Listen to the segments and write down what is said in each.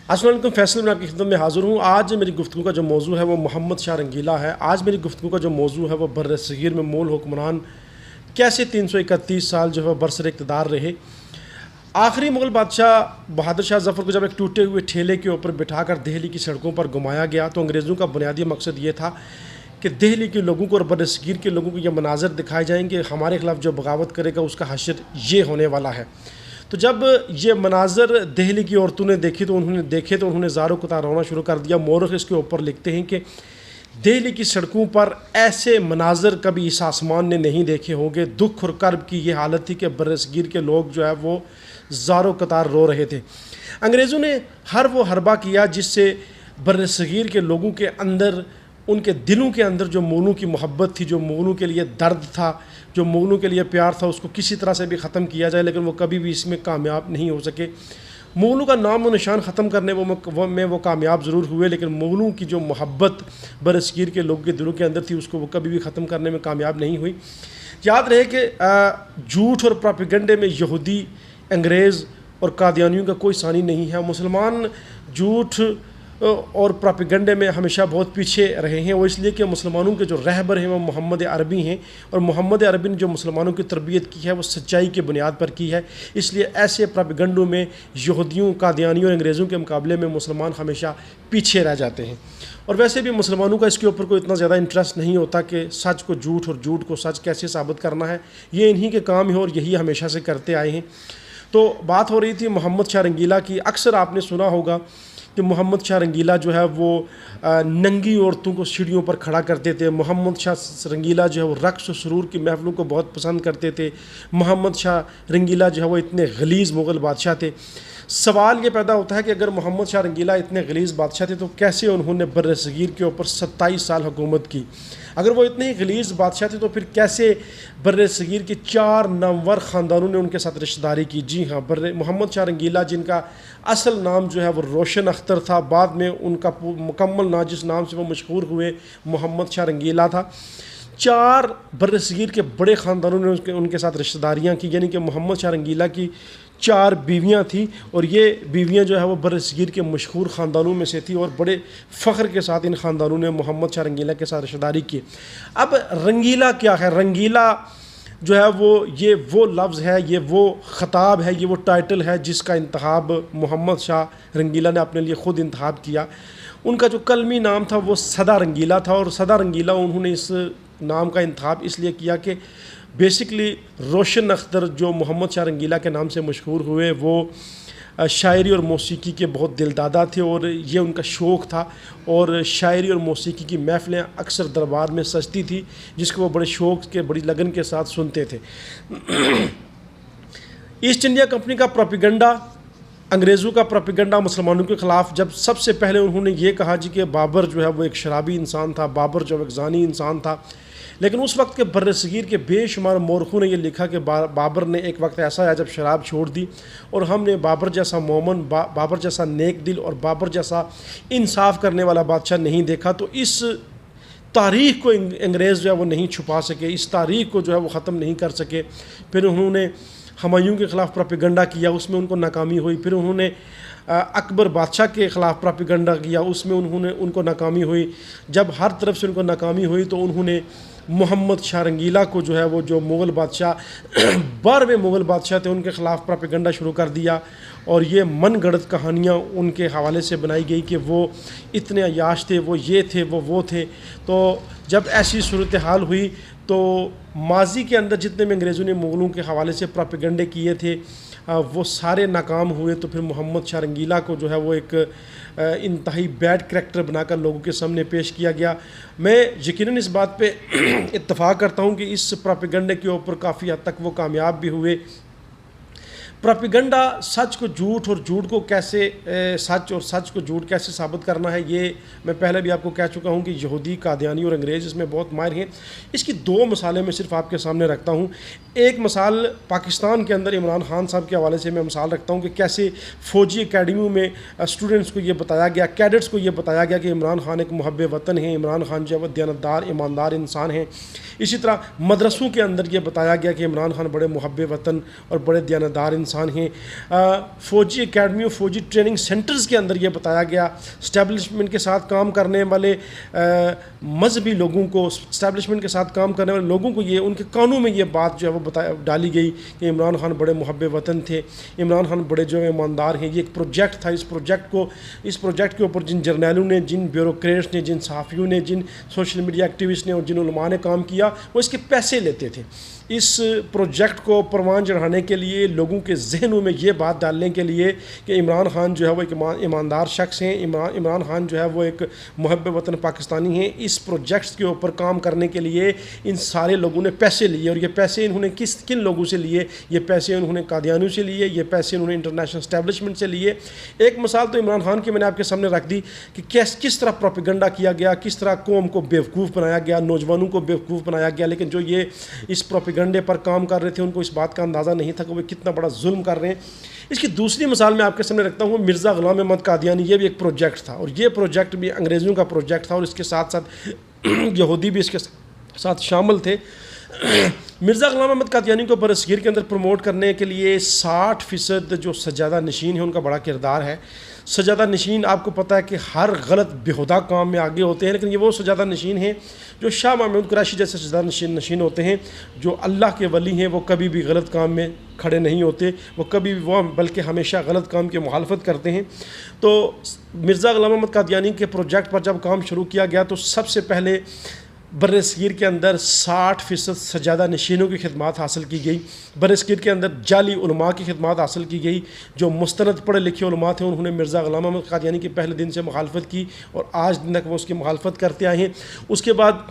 अस्सलाम वालेकुम। फैसल मैं आपकी खिदमत में हाज़िर हूँ। आज मेरी गुफ्तगू का जो मौजू है वो मोहम्मद शाह रंगीला है। आज मेरी गुफ्तगू का जो मौजू है वो बर्र-ए-सग़ीर में मूल हुक्मरान कैसे 331 साल जो है बरसर इक़्तिदार रहे। आखिरी मुग़ल बादशाह बहादुर शाह ज़फ़र को जब एक टूटे हुए ठेले के ऊपर बिठाकर दिल्ली की सड़कों पर घुमाया गया तो अंग्रेज़ों का बुनियादी मकसद ये था कि दिल्ली के लोगों को और बर्र-ए-सग़ीर के लोगों को ये मनाज़र दिखाए जाएंगे, हमारे खिलाफ जो बगावत करेगा उसका हश्र ये होने वाला है। तो जब ये मनाज़र दिल्ली की औरतों ने तो उन्होंने ज़ारो कतार रोना शुरू कर दिया। मोरख इसके ऊपर लिखते हैं कि दिल्ली की सड़कों पर ऐसे मनाज़र कभी इस आसमान ने नहीं देखे होंगे। दुख और कर्ब की ये हालत थी कि बर्र-ए-सग़ीर के लोग जो है वो ज़ारो कतार रो रहे थे। अंग्रेज़ों ने हर वो हरबा किया जिससे बर्र-ए-सग़ीर के लोगों के अंदर, उनके दिलों के अंदर जो मुग़लों की मोहब्बत थी, जो मुग़लों के लिए दर्द था, जो मुग़लों के लिए प्यार था, उसको किसी तरह से भी ख़त्म किया जाए, लेकिन वो कभी भी इसमें कामयाब नहीं हो सके। मुग़लों का नाम व निशान ख़त्म करने में वो कामयाब ज़रूर हुए, लेकिन मुग़लों की जो मोहब्बत बर्र-ए-सग़ीर के लोगों के दिलों के अंदर थी उसको वो कभी भी ख़त्म करने में कामयाब नहीं हुई। याद रहे कि झूठ और प्रोपेगेंडे में यहूदी, अंग्रेज़ और कादियानियों का कोई सानी नहीं है। मुसलमान झूठ और प्रोपेगेंडे में हमेशा बहुत पीछे रहे हैं। वो इसलिए कि मुसलमानों के जो रहबर हैं वो मोहम्मद अरबी हैं, और मोहम्मद अरबी ने जो मुसलमानों की तरबियत की है वो सच्चाई की बुनियाद पर की है। इसलिए ऐसे प्रोपेगेंडों में यहूदियों, कादियानियों और अंग्रेज़ों के मुकाबले में मुसलमान हमेशा पीछे रह जाते हैं। और वैसे भी मुसलमानों का इसके ऊपर कोई इतना ज़्यादा इंटरेस्ट नहीं होता कि सच को झूठ और झूठ को सच कैसे साबित करना है। ये इन्हीं के काम है और यही हमेशा से करते आए हैं। तो बात हो रही थी मोहम्मद शाह रंगीला की। अक्सर आपने सुना होगा कि मोहम्मद शाह रंगीला जो है वो नंगी औरतों को सीढ़ियों पर खड़ा करते थे। मोहम्मद शाह रंगीला जो है वो रक़्स और सुरूर की महफ़िलों को बहुत पसंद करते थे। मोहम्मद शाह रंगीला जो है वो इतने गलीज़ मुग़ल बादशाह थे। सवाल ये पैदा होता है कि अगर मोहम्मद शाह रंगीला इतने गलीज़ बादशाह थे तो कैसे उन्होंने बर्र-ए-सग़ीर के ऊपर 27 साल हुकूमत की। अगर वो इतने ही गलीज़ बादशाह थे तो फिर कैसे बर्र-ए-सग़ीर के 4 नामवर ख़ानदानों ने उनके साथ रिश्तेदारी की। जी हाँ, मोहम्मद शाह रंगीला, जिनका असल नाम जो है वो रोशन अख्तर था, बाद में उनका मुकम्मल नाम जिस नाम से वो मशहूर हुए मोहम्मद शाह रंगीला था। 4 बर्र-ए-सग़ीर के बड़े ख़ानदानों ने उनके साथ रिश्तेदारियाँ की, यानी कि मोहम्मद शाह रंगीला की 4 बीवियाँ थीं, और ये बीवियाँ जो है वो बर्र-ए-सग़ीर के मशहूर ख़ानदानों में से थी, और बड़े फ़ख्र के साथ इन ख़ानदानों ने मोहम्मद शाह रंगीला के साथ रिश्तेदारी की। अब रंगीला क्या है? रंगीला जो है ये वो लफ्ज़ है, ये वो ख़ताब है, ये वो टाइटल है जिसका इंतखाब मोहम्मद शाह रंगीला ने अपने लिए ख़ुद इंतखाब किया। उनका जो कलमी नाम था वो सदा रंगीला था, और सदा रंगीला उन्होंने इस नाम का इंतखाब इसलिए किया कि बेसिकली रोशन अख्तर जो मोहम्मद शाह रंगीला के नाम से मशहूर हुए वो शायरी और मौसीकी के बहुत दिलदादा थे, और ये उनका शौक़ था। और शायरी और मौसीकी की महफ़िलें अक्सर दरबार में सजती थी, जिसको वो बड़े शौक़ के, बड़ी लगन के साथ सुनते थे। ईस्ट इंडिया कंपनी का प्रोपेगेंडा, अंग्रेज़ों का प्रोपेगेंडा मुसलमानों के ख़िलाफ़, जब सबसे पहले उन्होंने ये कहा जी कि बाबर जो है वो एक शराबी इंसान था, बाबर जो एक ज़ानी इंसान था। लेकिन उस वक्त के बर्र-ए-सग़ीर के बेशुमार मौरख़ों ने यह लिखा कि बाबर ने एक वक्त ऐसा आया जब शराब छोड़ दी, और हमने बाबर जैसा मोमन, बाबर जैसा नेक दिल और बाबर जैसा इंसाफ़ करने वाला बादशाह नहीं देखा। तो इस तारीख़ को अंग्रेज़ जो है वो नहीं छुपा सके, इस तारीख़ को जो है वो ख़त्म नहीं कर सके। फिर उन्होंने हुमायूं के ख़िलाफ़ प्रोपेगेंडा किया, उसमें उनको नाकामी हुई। फिर उन्होंने अकबर बादशाह के ख़िलाफ़ प्रोपेगेंडा किया, उसमें उनको नाकामी हुई। जब हर तरफ से उनको नाकामी हुई तो उन्होंने मोहम्मद शाह रंगीला को जो है वो, जो मुग़ल बादशाह 12वें मुग़ल बादशाह थे, उनके ख़िलाफ़ प्रोपेगेंडा शुरू कर दिया। और ये मनगढ़ंत कहानियाँ उनके हवाले से बनाई गई कि वो इतने अय्याश थे, वो ये थे, वो थे। तो जब ऐसी सूरत हाल हुई तो माजी के अंदर जितने भी अंग्रेज़ों ने मुग़लों के हवाले से प्रोपेगेंडे किए थे वो सारे नाकाम हुए। तो फिर मोहम्मद शाह रंगीला को जो है वो एक इंतहाई बैड करैक्टर बनाकर लोगों के सामने पेश किया गया। मैं यकीनन इस बात पे इत्तफ़ाक़ करता हूँ कि इस प्रोपेगेंडे के ऊपर काफ़ी हद तक वो कामयाब भी हुए। प्रोपेगेंडा सच को झूठ और झूठ को कैसे सच और सच को झूठ कैसे साबित करना है, ये मैं पहले भी आपको कह चुका हूँ कि यहूदी, कादियानी और अंग्रेज़ इसमें बहुत माहिर हैं। इसकी 2 मिसालें मैं सिर्फ आपके सामने रखता हूँ। एक मिसाल पाकिस्तान के अंदर इमरान खान साहब के हवाले से मैं मिसाल रखता हूँ कि कैसे फ़ौजी अकेडमियों में स्टूडेंट्स को ये बताया गया, कैडेट्स को ये बताया गया कि इमरान खान एक मुहब्ब वतन है, इमरान खान जो है दयानतदार, ईमानदार इंसान हैं। इसी तरह मदरसों के अंदर ये बताया गया कि इमरान खान बड़े मुहब्ब वतन और बड़े दयानतदार इंसान हैं। फ़ौजी एकेडमियों, फ़ौजी ट्रेनिंग सेंटर्स के अंदर ये बताया गया, इस्टेब्लिशमेंट के साथ काम करने वाले मजहबी लोगों को, इस्टेब्लिशमेंट के साथ काम करने वाले लोगों को ये उनके कानून में ये बात जो है वो डाली गई कि इमरान खान बड़े मुहब्ब वतन थे, इमरान खान बड़े जो है ईमानदार हैं। ये एक प्रोजेक्ट था, इस प्रोजेक्ट के ऊपर जिन जर्नैलों ने, जिन ब्यूरोक्रेट्स ने, जिन सहाफ़ियों ने, जिन सोशल मीडिया एक्टिविस्ट ने और जिन उलमा ने काम किया, वो इसके पैसे लेते थे। इस प्रोजेक्ट को परवान चढ़ाने के लिए, लोगों के जहनों में ये बात डालने के लिए कि इमरान खान जो है वो एक ईमानदार शख्स हैं, इमरान खान जो है वो एक मुहब्ब वतन पाकिस्तानी हैं। इस प्रोजेक्ट्स के ऊपर काम करने के लिए इन सारे लोगों ने पैसे लिए, और ये पैसे इन्होंने किन लोगों से लिए? ये पैसे उन्होंने कादियानियों से लिए, ये पैसे उन्होंने इंटरनेशनल इस्टेब्लिशमेंट से लिए। एक मिसाल तो इमरान खान की मैंने आपके सामने रख दी कि किस तरह प्रोपेगेंडा किया गया, किस तरह कौम को बेवकूफ़ बनाया गया, नौजवानों को बेवकूफ़ बनाया गया। लेकिन जो ये इस प्रोपेगेंडे पर काम कर रहे थे, उनको इस बात का अंदाज़ा नहीं था कि वो कितना बड़ा जुल्म कर रहे हैं। इसकी दूसरी मिसाल मैं आपके सामने रखता हूँ, मिर्ज़ा ग़ुलाम अहमद कादियानी। ये भी एक प्रोजेक्ट था, और ये प्रोजेक्ट भी अंग्रेज़ों का प्रोजेक्ट था, और इसके साथ साथ यहूदी भी इसके साथ शामिल थे। मिर्ज़ा ग़ुलाम अहमद कादियानी को बरसगीर के अंदर प्रमोट करने के लिए 60% जो सज्जादा नशीन है उनका बड़ा किरदार है। सज्जादा नशीन आपको पता है कि हर गलत बेहुदा काम में आगे होते हैं, लेकिन ये वो सज्जादा नशीन हैं जो शाह महमूद कुरैशी जैसे सज्जादा नशीन होते हैं, जो अल्लाह के वली हैं। वो कभी भी गलत काम में खड़े नहीं होते, वो कभी भी बल्कि हमेशा गलत काम की मुखालफत करते हैं। तो मिर्ज़ा ग़ुलाम अहमद कादियानी के प्रोजेक्ट पर जब काम शुरू किया गया तो सबसे पहले बरसगीर के अंदर 60% सज्जादा नशीनों की खिदमत हासिल की गई। बरसगीर के अंदर जाली उलमा की खिदमत हासिल की गई। जो मुस्तनद पढ़े लिखे उलमा थे उन्होंने मिर्ज़ा ग़ुलाम अहमद कादियानी के पहले दिन से मुखालफत की, और आज दिन तक वो उसकी मुखालफत करते आए हैं। उसके बाद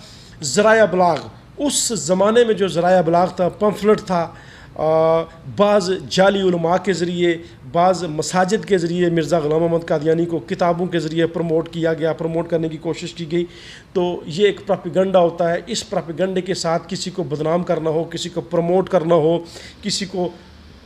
ज़राए अबलाग, उस ज़माने में जो ज़राए अबलाग था, पम्फलेट था, बाज़ जाली उलमा के ज़रिए, बाज़ मसाजिद के ज़रिए मिर्ज़ा ग़ुलाम अहमद कादियानी को किताबों के ज़रिए प्रमोट किया गया, प्रमोट करने की कोशिश की गई। तो ये एक प्रोपेगेंडा होता है। इस प्रोपेगेंडे के साथ किसी को बदनाम करना हो, किसी को प्रमोट करना हो, किसी को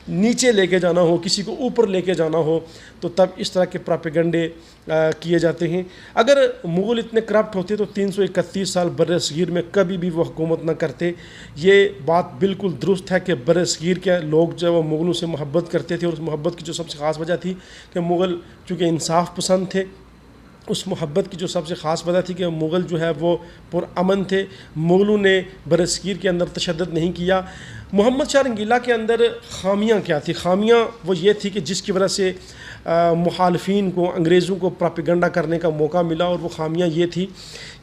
नीचे लेके जाना हो, किसी को ऊपर लेके जाना हो, तो तब इस तरह के प्रोपेगेंडे किए जाते हैं। अगर मुग़ल इतने करप्ट होते तो 331 साल बरसगीर में कभी भी वो हुकूमत न करते। ये बात बिल्कुल दुरुस्त है कि बरसगीर के लोग जो वो मुग़लों से मोहब्बत करते थे, और उस मोहब्बत की जो सबसे ख़ास वजह थी कि मुग़ल चूँकि इंसाफ पसंद थे, उस मोहब्बत की जो सबसे ख़ास वजह थी कि मुग़ल जो है वो पुरअमन थे। मुग़लों ने बरसगीर के अंदर तशद्दुद नहीं किया। मोहम्मद शाह रंगीला के अंदर ख़ामियाँ क्या थी? ख़ामियाँ वो ये थी कि जिसकी वजह से मुखालफिन को, अंग्रेज़ों को प्रोपेगेंडा करने का मौका मिला, और वो ख़ामियाँ ये थी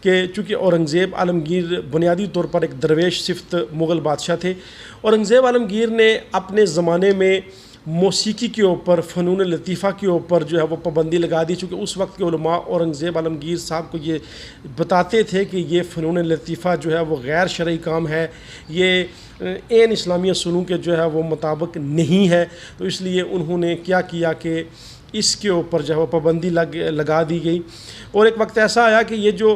कि चूँकि औरंगज़ेब आलमगीर बुनियादी तौर पर एक दरवेश सिफ्त मुग़ल बादशाह थे। औरंगज़ेब आलमगीर ने अपने ज़माने में मौसीकी के ऊपर, फ़नून लतीफ़ा के ऊपर जो है वो पाबंदी लगा दी, चूँकि उस वक्त के उलमा औरंगज़ेब आलमगीर साहब को ये बताते थे कि ये फ़नून लतीफ़ा जो है वो गैर शरई काम है, ये एन इस्लामी असूलों के जो है वो मुताबिक नहीं है। तो इसलिए उन्होंने क्या किया कि इसके ऊपर जो है वो पाबंदी लगा दी गई। और एक वक्त ऐसा आया कि ये जो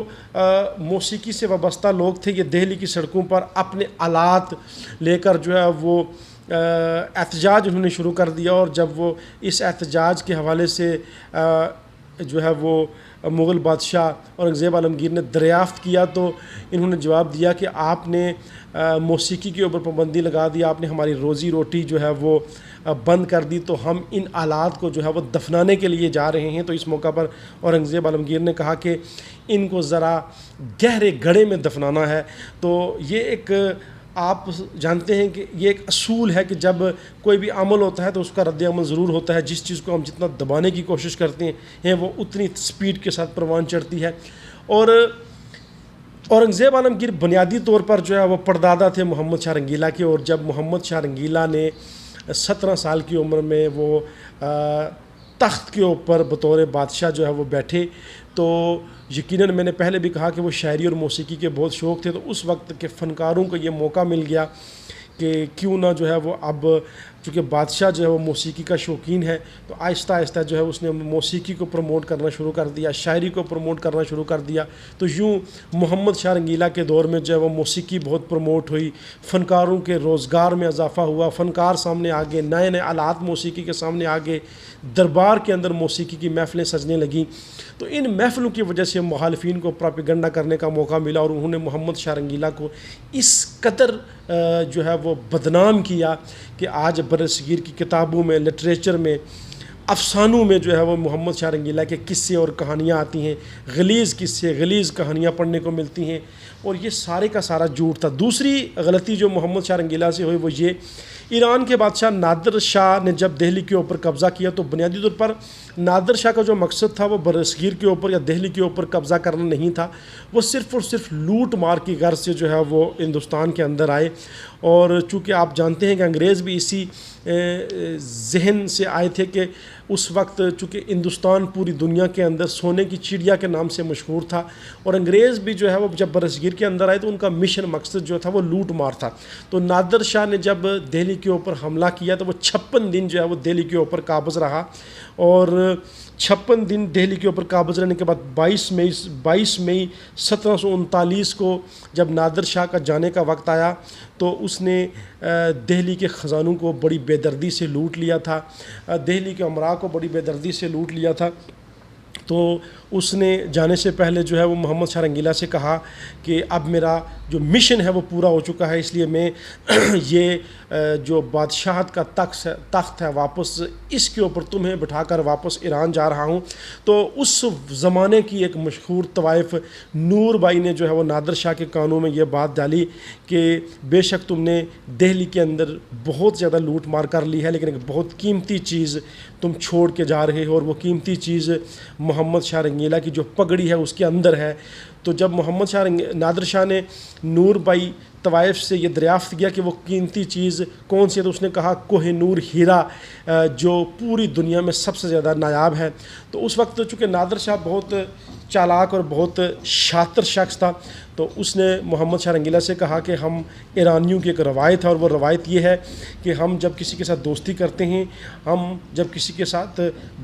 मौसीकी से वाबस्ता लोग थे, ये दिल्ली की सड़कों पर अपने आलात लेकर जो है वो एहतजाज उन्होंने शुरू कर दिया। और जब वो इस एहतजाज के हवाले से जो है वो मुग़ल बादशाह औरंगज़ेब आलमगीर ने दरियाफ़्त किया, तो इन्होंने जवाब दिया कि आपने मौसीकी के ऊपर पाबंदी लगा दी, आपने हमारी रोज़ी रोटी जो है वो बंद कर दी, तो हम इन आलात को जो है वो दफनाने के लिए जा रहे हैं। तो इस मौका पर औरंगज़ेब आलमगीर ने कहा कि इनको ज़रा गहरे गड्ढे में दफनाना है। तो ये एक, आप जानते हैं कि ये एक असूल है कि जब कोई भी अमल होता है तो उसका रद्द अमल ज़रूर होता है। जिस चीज़ को हम जितना दबाने की कोशिश करते हैं वो उतनी स्पीड के साथ परवान चढ़ती है। और औरंगज़ेब आलमगीर बुनियादी तौर पर जो है वो परदादा थे मोहम्मद शाह रंगीला के। और जब मोहम्मद शाह रंगीला ने 17 साल की उम्र में वो तख्त के ऊपर बतौर बादशाह जो है वो बैठे, तो यकीनन मैंने पहले भी कहा कि वो शायरी और मौसीकी के बहुत शौक़ थे। तो उस वक्त के फ़नकारों को ये मौका मिल गया कि क्यों ना जो है वो, अब चूँकि बादशाह जो है वो मौसीकी का शौकीन है, तो आहिस्ता आहिस्ता जो है उसने मौसीकी को प्रमोट करना शुरू कर दिया, शायरी को प्रमोट करना शुरू कर दिया। तो यूँ मोहम्मद शाह रंगीला के दौर में जो है वो मौसीकी बहुत प्रमोट हुई, फ़नकारों के रोज़गार में इजाफ़ा हुआ, फ़नकार सामने आ गए, नए नए आलात मौसीकी के सामने आ गए, दरबार के अंदर मौसीकी की महफ़िलें सजने लगीं। तो इन महफ़िलों की वजह से मुखालिफिन को प्रोपेगेंडा करने का मौका मिला, और उन्होंने मोहम्मद शाह रंगीला को इस कदर जो है वो बदनाम किया कि आज बरसगीर की किताबों में, लिटरेचर में, अफसानों में जो है वो मोहम्मद शाह रंगीला के किस्से और कहानियाँ आती हैं, गलीज़ किस्से, गलीज़ कहानियाँ पढ़ने को मिलती हैं, और ये सारे का सारा झूठ था। दूसरी गलती जो मोहम्मद शाह रंगीला से हुई वो ये, ईरान के बादशाह नादिर शाह ने जब दिल्ली के ऊपर कब्ज़ा किया तो बुनियादी तौर पर नादिर शाह का जो मकसद था वो बरसगीर के ऊपर या दिल्ली के ऊपर कब्ज़ा करना नहीं था। वो सिर्फ़ और सिर्फ लूट मार की गर्ज से जो है वो हिंदुस्तान के अंदर आए, और चूँकि आप जानते हैं कि अंग्रेज़ भी इसी जहन से आए थे कि उस वक्त चूँकि हिंदुस्तान पूरी दुनिया के अंदर सोने की चिड़िया के नाम से मशहूर था, और अंग्रेज़ भी जो है वो जब बरसगीर के अंदर आए तो उनका मिशन, मकसद जो था वो लूट मार था। तो नादिर शाह ने जब दिल्ली के ऊपर हमला किया तो वो 56 दिन जो है वो दिल्ली के ऊपर काबज़ रहा, और 56 दिन दिल्ली के ऊपर काबज़ रहने के बाद 22 मई 1739 को जब नादिर शाह का जाने का वक्त आया तो उसने दिल्ली के ख़जानों को बड़ी बेदर्दी से लूट लिया था, दिल्ली के अमरा को बड़ी बेदर्दी से लूट लिया था। तो उसने जाने से पहले जो है वो मोहम्मद शाह रंगीला से कहा कि अब मेरा जो मिशन है वो पूरा हो चुका है, इसलिए मैं ये जो बादशाहत का तख्त है वापस इसके ऊपर तुम्हें बिठाकर वापस ईरान जा रहा हूँ। तो उस ज़माने की एक मशहूर तवाइफ़ नूर बाई ने जो है वो नादिर शाह के कानों में ये बात डाली कि बेशक तुमने दिल्ली के अंदर बहुत ज़्यादा लूट मार कर ली है, लेकिन एक बहुत कीमती चीज़ तुम छोड़ के जा रहे हो, और वो कीमती चीज़ मोहम्मद शाह रंगीला की जो पगड़ी है उसके अंदर है। तो जब मोहम्मद शाह नादिर शाह ने नूर बाई तवाइफ से ये दरियाफ़्त किया कि वो कीमती चीज़ कौन सी है, तो उसने कहा कोहिनूर हीरा, जो पूरी दुनिया में सबसे ज़्यादा नायाब है। तो उस वक्त चूँकि नादिर शाह बहुत चालाक और बहुत शातिर शख्स था, तो उसने मोहम्मद शाह रंगीला से कहा कि हम ईरानियों की एक रवायत है, और वो रवायत ये है कि हम जब किसी के साथ दोस्ती करते हैं, हम जब किसी के साथ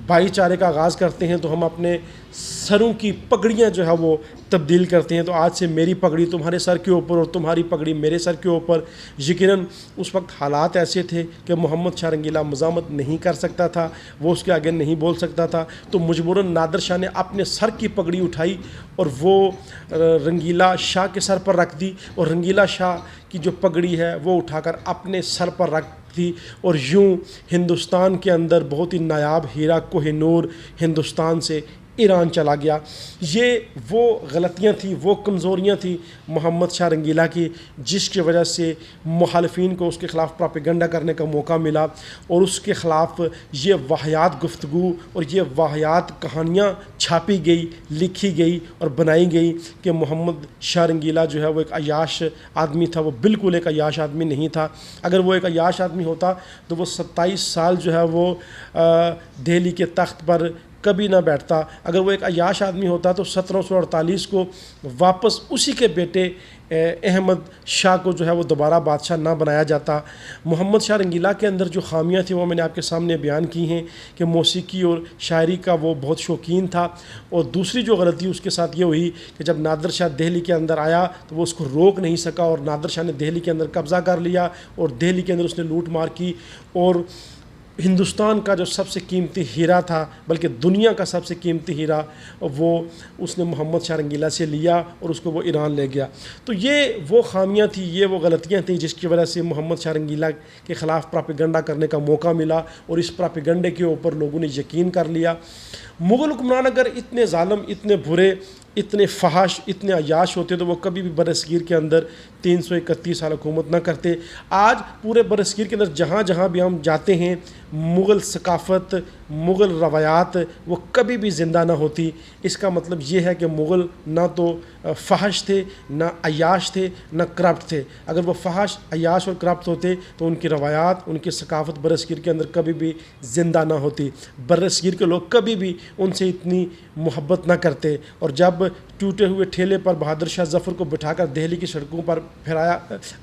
भाईचारे का आगाज़ करते हैं तो हम अपने सरों की पगड़ियाँ जो है वो तब्दील करते हैं। तो आज से मेरी पगड़ी तुम्हारे सर के ऊपर और तुम्हारी पगड़ी मेरे सर के ऊपर। यकीनन उस वक्त हालात ऐसे थे कि मोहम्मद शाह रंगीला मज़ामत नहीं कर सकता था, वो उसके आगे नहीं बोल सकता था, तो मजबूरन नादिर शाह ने अपने सर की पगड़ी उठाई और वो रंगीला शाह के सर पर रख दी, और रंगीला शाह की जो पगड़ी है वो उठाकर अपने सर पर रख दी, और यूँ हिंदुस्तान के अंदर बहुत ही नायाब हीरा कोहिनूर हिंदुस्तान से ईरान चला गया। ये वो गलतियाँ थी, वो कमज़ोरियाँ थी मोहम्मद शाह रंगीला की, जिसकी वजह से मुखालिफिन को उसके ख़िलाफ़ प्रोपेगेंडा करने का मौका मिला, और उसके ख़िलाफ़ ये वाहियात गुफ्तगू और ये वाहियात कहानियाँ छापी गई, लिखी गई और बनाई गई कि मोहम्मद शाह रंगीला जो है वो एक अय्याश आदमी था। वो बिल्कुल एक अय्याश आदमी नहीं था। अगर वो एक अय्याश आदमी होता तो वो 27 साल जो है वो दिल्ली के तख्त पर कभी ना बैठता। अगर वो एक अय्याश आदमी होता तो 1748 को वापस उसी के बेटे अहमद शाह को जो है वो दोबारा बादशाह ना बनाया जाता। मोहम्मद शाह रंगीला के अंदर जो खामियां थी वो मैंने आपके सामने बयान की हैं कि मौसीकी और शायरी का वो बहुत शौकीन था। और दूसरी जो गलती उसके साथ ये हुई कि जब नादिर शाह दिल्ली के अंदर आया तो वो उसको रोक नहीं सका, और नादिर शाह ने दिल्ली के अंदर कब्ज़ा कर लिया और दिल्ली के अंदर उसने लूट मार की, और हिंदुस्तान का जो सबसे कीमती हीरा था, बल्कि दुनिया का सबसे कीमती हीरा, वो उसने मोहम्मद शाह रंगीला से लिया और उसको वो ईरान ले गया। तो ये वो खामियां थी, ये वो गलतियां थी जिसकी वजह से मोहम्मद शाह रंगीला के ख़िलाफ़ प्रोपेगेंडा करने का मौका मिला, और इस प्रोपेगेंडे के ऊपर लोगों ने यकीन कर लिया। मुग़ल हुक्मरान अगर इतने ज़ालिम, इतने बुरे, इतने फहाश, इतने अय्याश होते तो वो कभी भी बरसगीर के अंदर 331 साल हुकूमत ना करते। आज पूरे बरसगीर के अंदर जहाँ जहाँ भी हम जाते हैं, मुग़ल सकाफ़त, मुग़ल रवायात वो कभी भी ज़िंदा ना होती। इसका मतलब ये है कि मुग़ल ना तो फहाश थे, ना अय्याश थे, ना करप्ट थे। अगर वो फहाश, अय्याश और करप्ट होते तो उनकी रवायात, उनकी सकाफ़त बरसगीर के अंदर कभी भी ज़िंदा ना होती। बरसगीर के लोग कभी भी उनसे इतनी मोहब्बत ना करते। और जब टूटे हुए ठेले पर बहादुर शाह ज़फ़र को बिठाकर दिल्ली की सड़कों पर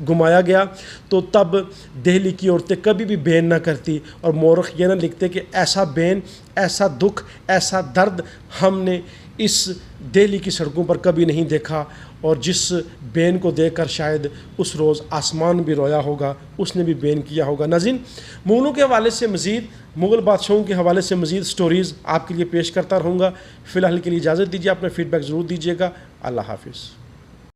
घुमाया गया तो तब दिल्ली की औरतें कभी भी बैन ना करती, और मौरख़ ये ना लिखते कि ऐसा बैन, ऐसा दुख, ऐसा दर्द हमने इस दिल्ली की सड़कों पर कभी नहीं देखा। और जिस बैन को देखकर शायद उस रोज़ आसमान भी रोया होगा, उसने भी बैन किया होगा। नाज़रीन, मुग़लों के हवाले से मज़ीद, मुग़ल बादशाहों के हवाले से मज़ीद स्टोरीज़ आपके लिए पेश करता रहूँगा। फ़िलहाल के लिए इजाज़त दीजिए, अपना फ़ीडबैक ज़रूर दीजिएगा। अल्लाह हाफ़िज़।